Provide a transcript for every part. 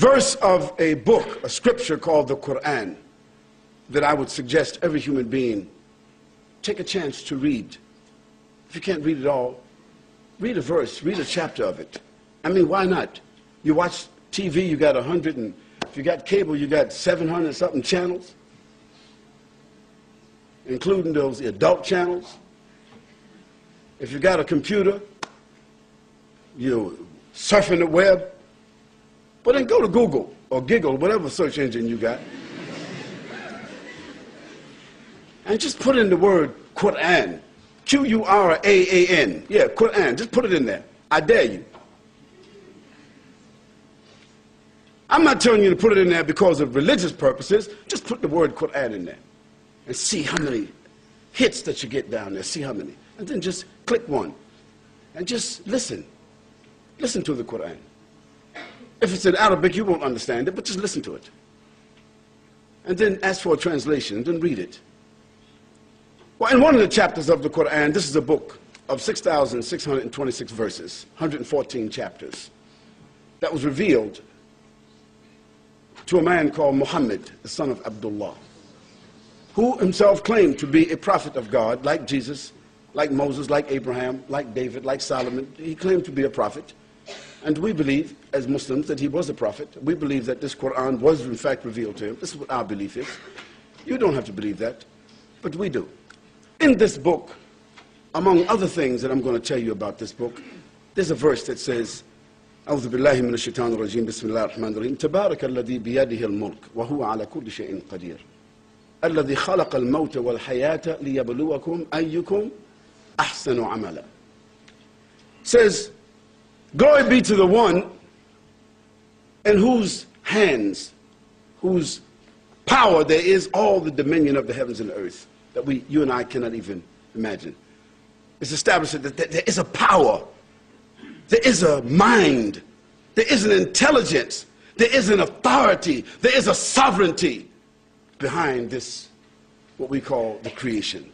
verse of a book, a scripture called the Quran, that I would suggest every human being take a chance to read. If you can't read it all, read a verse, read a chapter of it. I mean, why not? You watch TV, you got 100, and if you got cable, you got 700 something channels, including those adult channels. If you got a computer, you're surfing the web. But then go to Google or Giggle, whatever search engine you got, and just put in the word Quran. Q-U-R-A-A-N. Yeah, Quran. Just put it in there. I dare you. I'm not telling you to put it in there because of religious purposes. Just put the word Quran in there and see how many hits that you get down there. See how many. And then just click one and just listen. Listen to the Quran. If it's in Arabic, you won't understand it, but just listen to it. And then ask for a translation, and then read it. Well, in one of the chapters of the Quran, this is a book of 6,626 verses, 114 chapters, that was revealed to a man called Muhammad, the son of Abdullah, who himself claimed to be a prophet of God, like Jesus, like Moses, like Abraham, like David, like Solomon. He claimed to be a prophet. And we believe, as Muslims, that he was a prophet. We believe that this Quran was, in fact, revealed to him. This is what our belief is. You don't have to believe that, but we do. In this book, among other things that I'm going to tell you about this book, there's a verse that says, أعوذ بالله من الشيطان الرجيم بسم الله الرحمن الرحيم تبارك الذي بيده الملك وهو على كل شيء قدير الذي خلق الموت والحياة ليبلوكم أيكم أحسن عملا. Says, glory be to the one in whose hands, whose power there is all the dominion of the heavens and the earth that you and I cannot even imagine. It's established that there is a power, there is a mind, there is an intelligence, there is an authority, there is a sovereignty behind this, what we call the creation.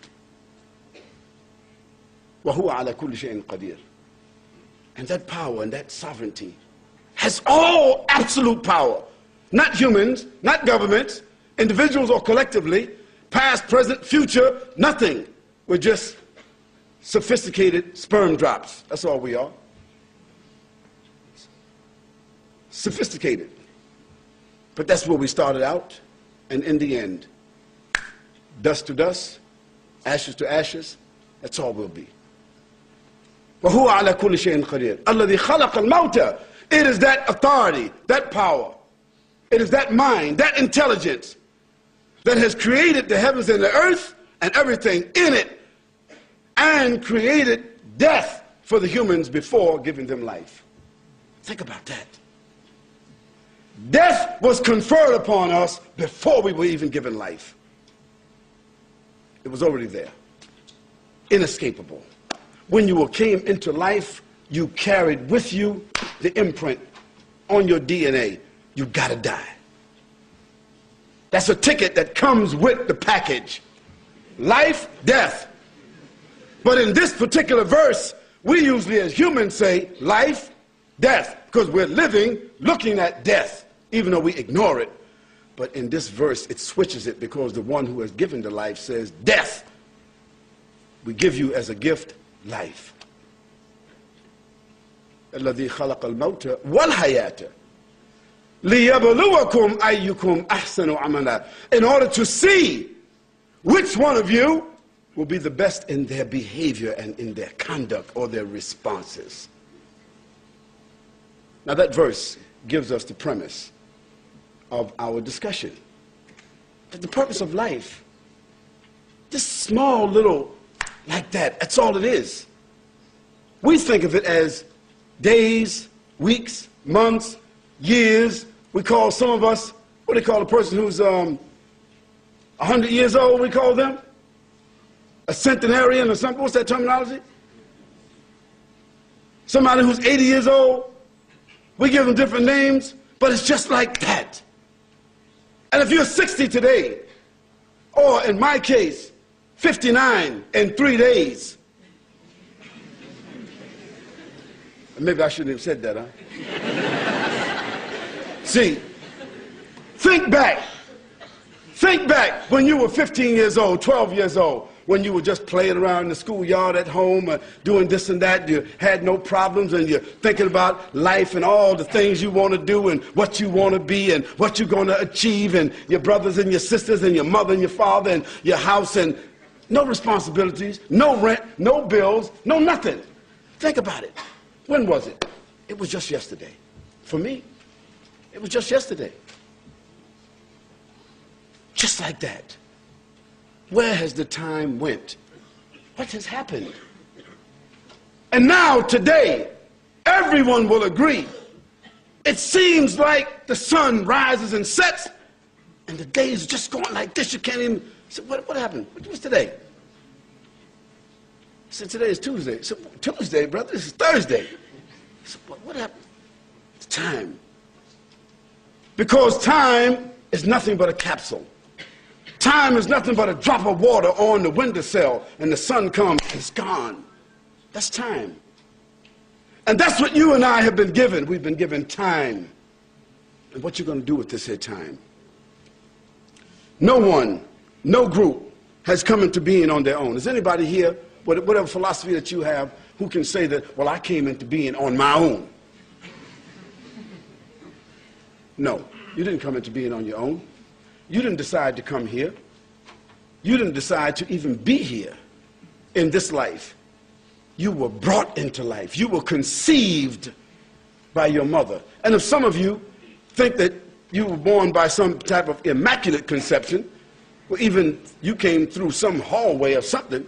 وَهُوَ عَلَى كُلِّ شَيْءٍ قَدِيرٌ. And that power and that sovereignty has all absolute power. Not humans, not governments, individuals or collectively, past, present, future, nothing. We're just sophisticated sperm drops. That's all we are. Sophisticated. But that's where we started out. And in the end, dust to dust, ashes to ashes, that's all we'll be. وَهُوَ عَلَى كُلِّ شَيْءٍ قَدِيرٌ الَّذِي خَلَقَ الْمَوْتَ. It is that authority, that power, it is that mind, that intelligence that has created the heavens and the earth and everything in it, and created death for the humans before giving them life. Think about that. Death was conferred upon us before we were even given life. It was already there, inescapable. When you came into life, you carried with you the imprint on your DNA. You gotta die. That's a ticket that comes with the package. Life, death. But in this particular verse, we usually as humans say life, death, because we're living looking at death, even though we ignore it. But in this verse, it switches it because the one who has given the life says, death, we give you as a gift life. الذي خلق الموت والحياة ليبلوكم أيكم أحسن عملا. In order to see which one of you will be the best in their behavior and in their conduct or their responses. Now that verse gives us the premise of our discussion. That the purpose of life, this small little like that, that's all it is. We think of it as days, weeks, months, years. We call some of us, what do they call a person who's 100 years old, we call them? A centenarian or something, what's that terminology? Somebody who's 80 years old, we give them different names, but it's just like that. And if you're 60 today, or in my case, 59 in 3 days. Maybe I shouldn't have said that, huh? See, think back. Think back when you were 15 years old, 12 years old, when you were just playing around in the schoolyard at home, doing this and that. You had no problems, and you're thinking about life and all the things you want to do and what you want to be and what you're going to achieve, and your brothers and your sisters and your mother and your father and your house, and no responsibilities, no rent, no bills, no nothing. Think about it. When was it? It was just yesterday. For me, it was just yesterday. Just like that. Where has the time went? What has happened? And now, today, everyone will agree. It seems like the sun rises and sets, and the day is just going like this. You can't even say, what happened? What's today? I said, today is Tuesday. I said, Tuesday, brother, this is Thursday. I said, what happened? It's time. Because time is nothing but a capsule. Time is nothing but a drop of water on the windowsill, and the sun comes, it's gone. That's time. And that's what you and I have been given. We've been given time. And what you going to do with this here time? No one, no group has come into being on their own. Is anybody here, whatever philosophy that you have, who can say that, well, I came into being on my own? No, you didn't come into being on your own. You didn't decide to come here. You didn't decide to even be here in this life. You were brought into life. You were conceived by your mother. And if some of you think that you were born by some type of immaculate conception, or even you came through some hallway or something,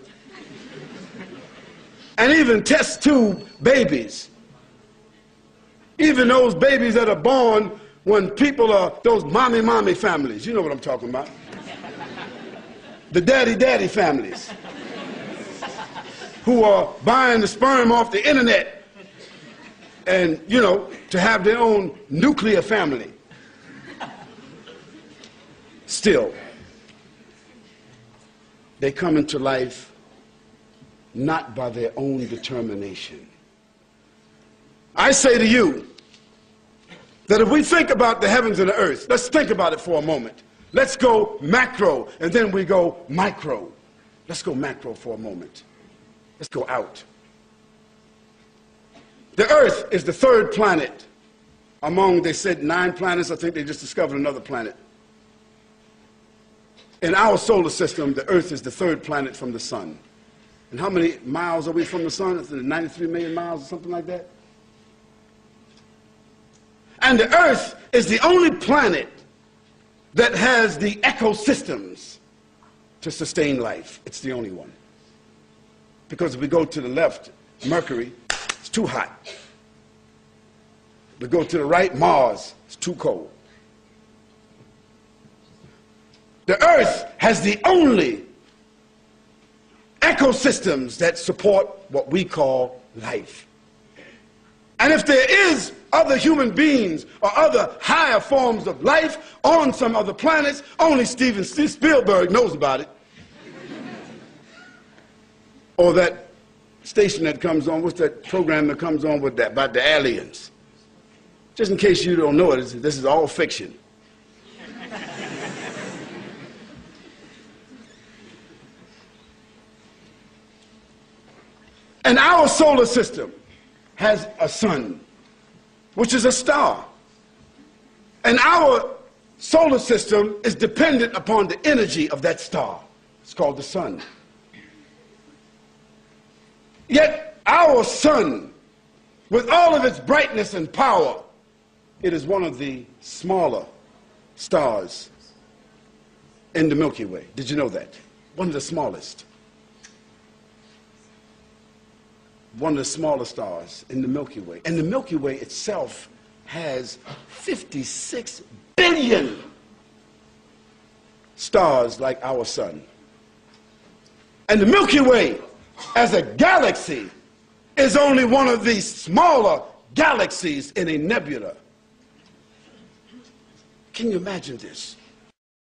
and even test tube babies, even those babies that are born when people are those mommy families, you know what I'm talking about. The daddy families who are buying the sperm off the internet and, you know, to have their own nuclear family. Still, they come into life not by their own determination. I say to you, that if we think about the heavens and the earth, let's think about it for a moment. Let's go macro, and then we go micro. Let's go macro for a moment. Let's go out. The earth is the third planet among, they said, 9 planets. I think they just discovered another planet. In our solar system, the earth is the third planet from the sun. And how many miles are we from the sun? It's 93 million miles or something like that. And the earth is the only planet that has the ecosystems to sustain life. It's the only one. Because if we go to the left, Mercury, it's too hot. We go to the right, Mars, it's too cold. The earth has the only ecosystems that support what we call life. And if there is other human beings or other higher forms of life on some other planets, only Steven Spielberg knows about it. Or that station that comes on, what's that program that comes on with that, about the aliens? Just in case you don't know it, this is all fiction. And our solar system has a sun, which is a star. And our solar system is dependent upon the energy of that star. It's called the sun. Yet our sun, with all of its brightness and power, it is one of the smaller stars in the Milky Way. Did you know that? One of the smallest. One of the smaller stars in the Milky Way. And the Milky Way itself has 56 billion stars like our sun. And the Milky Way, as a galaxy, is only one of the smaller galaxies in a nebula. Can you imagine this?